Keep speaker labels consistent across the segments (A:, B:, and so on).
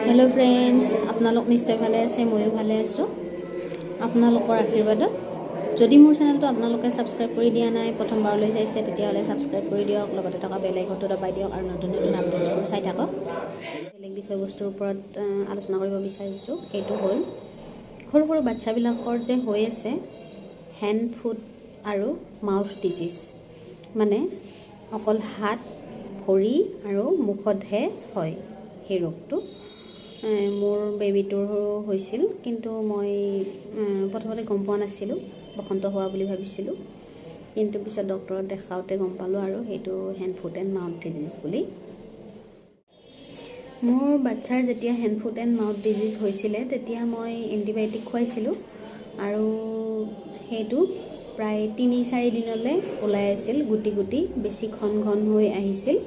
A: Hello friends, आपनालोक निश्चय भाले आछे, मयो भाले आछो। आपनालोकर आशीर्वादत जदि मोर चेनेलটো आपनालोके सबस्क्राइब কৰি দিয়া নাই, প্ৰথমবাৰলৈ চাইছে তেতিয়াহলে सबस्क्राइब কৰি দিয়ক, লগতে থকা বেল আইকনটো দবাই দিয়ক আৰু নতুন নতুন আপডেটছবোৰ চাই থাকক। বেলেগ বিষয়বস্তুৰ ওপৰত আলোচনা কৰিব বিচাৰিছো, সেইটো হ'ল সৰু সৰু বাচ্চাবিলাকৰ যে হৈ আছে হেণ্ড ফুট আৰু মাউথ ডিজিজ, মানে অকল হাত ভৰি আৰু মুখতহে হয় সেই ৰোগটো। মোৰ বেবিটোৰ হৈছিল, কিন্তু মই প্ৰথমতে গম পোৱা নাছিলোঁ, বসন্ত হোৱা বুলি ভাবিছিলোঁ, কিন্তু পিছত ডক্টৰক দেখাওঁতে গম পালোঁ আৰু সেইটো hand foot and mouth disease বুলি। মোৰ বাচ্চাৰ যেতিয়া hand foot and mouth disease হৈছিলে তেতিয়া মই এণ্টিবায়'টিক খুৱাইছিলোঁ আৰু সেইটো প্ৰায় ৩-৪ দিনলৈ ওলাই আছিল, গুটি গুটি বেছি ঘন ঘন হৈ আহিছিল।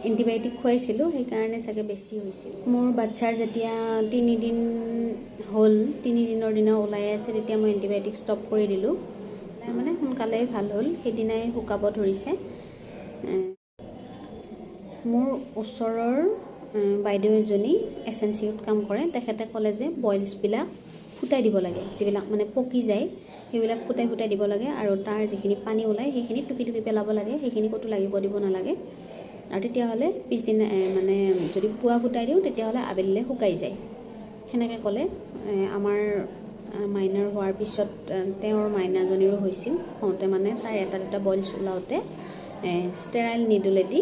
A: এণ্টিবায়'টিক খুৱাইছিলোঁ, সেইকাৰণে চাগে বেছি হৈছিল। মোৰ বাচ্চাৰ যেতিয়া ৩ দিন হ'ল, ৩ দিনৰ দিনা ওলাই আছে, তেতিয়া মই এণ্টিবায়'টিক ষ্টপ কৰি দিলোঁ। মানে সোনকালেই ভাল হ'ল, সেইদিনাই শুকাব ধৰিছে। মোৰ ওচৰৰ বাইদেউ এজনী SNCUত কাম কৰে, তেখেতে ক'লে যে বইলছবিলাক ফুটাই দিব লাগে, যিবিলাক মানে পকি যায় সেইবিলাক ফুটাই ফুটাই দিব লাগে, আৰু তাৰ যিখিনি পানী ওলায় সেইখিনি টুকি টুকি পেলাব লাগে, সেইখিনি ক'তো লাগিব দিব নালাগে। আৰু তেতিয়াহ'লে পিছদিনা মানে যদি পুৱা ফুটাই দিওঁ তেতিয়াহ'লে আবেলিলৈ শুকাই যায়, সেনেকৈ ক'লে। আমাৰ মাইনাৰ হোৱাৰ পিছত তেওঁৰ মাইনাজনীৰো হৈছিল, হওঁতে মানে তাইৰ এটা দুটা বইলছ ওলাওঁতে ষ্টেৰাইল নিডলেদি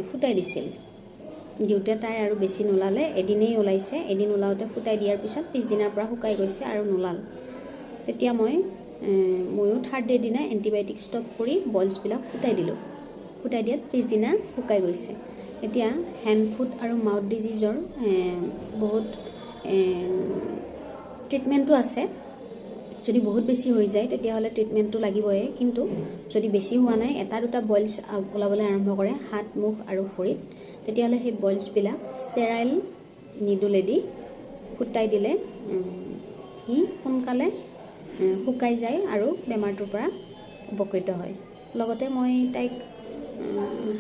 A: ফুটাই দিছিল। দিওঁতে তাই আৰু বেছি নোলালে, এদিনেই ওলাইছে, এদিন ওলাওঁতে ফুটাই দিয়াৰ পিছত পিছদিনাৰ পৰা শুকাই গৈছে আৰু নোলাল। তেতিয়া ময়ো থাৰ্ড ডে দিনা এণ্টিবায়'টিক ষ্টপ কৰি বইলছবিলাক ফুটাই দিলোঁ। ফুটাই দিয়াত পিছদিনা শুকাই গৈছে। এতিয়া হেণ্ড ফুট আৰু মাউথ ডিজিজৰ বহুত ট্ৰিটমেণ্টো আছে। যদি বহুত বেছি হৈ যায় তেতিয়াহ'লে ট্ৰিটমেণ্টটো লাগিবই, কিন্তু যদি বেছি হোৱা নাই, এটা দুটা বইলছ ওলাবলৈ আৰম্ভ কৰে হাত, মুখ আৰু ভৰিত, তেতিয়াহ'লে সেই বইলছবিলাক ষ্টেৰাইল নিডলেদি ফুটাই দিলে সি সোনকালে শুকাই যায় আৰু বেমাৰটোৰ পৰা উপকৃত হয়। লগতে মই তাইক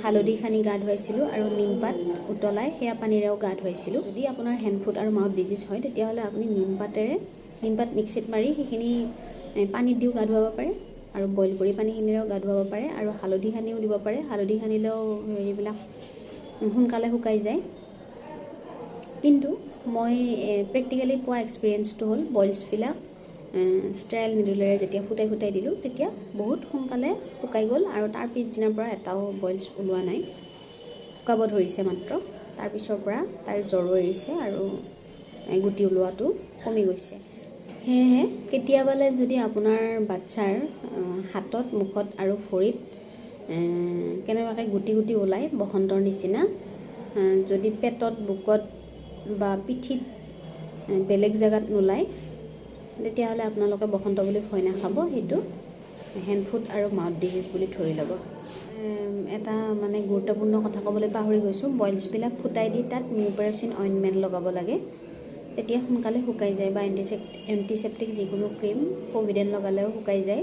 A: হালধি সানি গা ধুৱাইছিলোঁ আৰু নিমপাত উতলাই সেয়া পানীৰেও গা ধুৱাইছিলোঁ। যদি আপোনাৰ হেণ্ড ফুট আৰু মাউথ ডিজিজ হয় তেতিয়াহ'লে আপুনি নিমপাত মিক্সিত মাৰি সেইখিনি পানীত দিও গা ধুৱাব পাৰে, আৰু বইল কৰি পানীখিনিৰেও গা ধুৱাব পাৰে, আৰু হালধি সানিও দিব পাৰে। হালধি সানিলেও হেৰিবিলাক সোনকালে শুকাই যায়। কিন্তু মই প্ৰেক্টিকেলি পোৱা এক্সপিৰিয়েঞ্চটো হ'ল বইলছবিলাক ষ্টেৰাইল নিডলেৰে যেতিয়া ফুটাই ফুটাই দিলোঁ তেতিয়া বহুত সোনকালে শুকাই গ'ল, আৰু তাৰ পিছদিনাৰ পৰা এটাও বইলছ ওলোৱা নাই, শুকাব ধৰিছে মাত্ৰ। তাৰপিছৰ পৰা তাইৰ জ্বৰো এৰিছে আৰু গুটি ওলোৱাটো কমি গৈছে। সেয়েহে কেতিয়াবালে যদি আপোনাৰ বাচ্চাৰ হাতত, মুখত আৰু ভৰিত কেনেবাকৈ গুটি গুটি ওলায় বসন্তৰ নিচিনা, যদি পেটত, বুকত বা পিঠিত বেলেগ জেগাত নোলায়, তেতিয়াহ'লে আপোনালোকে বসন্ত বুলি ভয় নাখাব, সেইটো হেণ্ড ফুট আৰু মাউথ ডিজিজ বুলি ধৰি ল'ব। এটা মানে গুৰুত্বপূৰ্ণ কথা ক'বলৈ পাহৰি গৈছোঁ, বইলছবিলাক ফুটাই দি তাত মিউপাৰচিন অইণ্টমেণ্ট লগাব লাগে, তেতিয়া সোনকালে শুকাই যায়, বা এণ্টিছেপ্টিক যিকোনো ক্ৰীম পভিডেন লগালেও শুকাই যায়।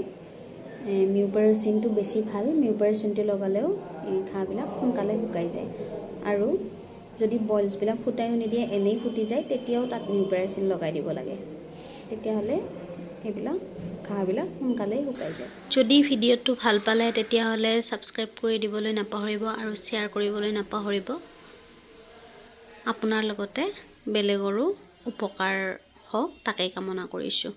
A: মিউপাৰচিনটো বেছি ভাল, মিউপাৰচিনটো লগালেও ঘাঁবিলাক সোনকালে শুকাই যায়। আৰু যদি বইলছবিলাক ফুটাইও নিদিয়ে, এনেই ফুটি যায়, তেতিয়াও তাত মিউপাৰচিন লগাই দিব লাগে, তেতিয়াহ'লে সেইবিলাক ঘাঁবিলাক সোনকালেই শুকাই যায়। যদি ভিডিঅ'টো ভাল পালে তেতিয়াহ'লে ছাবস্ক্ৰাইব কৰি দিবলৈ নাপাহৰিব আৰু শ্বেয়াৰ কৰিবলৈ নাপাহৰিব। আপোনাৰ লগতে বেলেগৰো উপকাৰ হওক তাকেই কামনা কৰিছোঁ।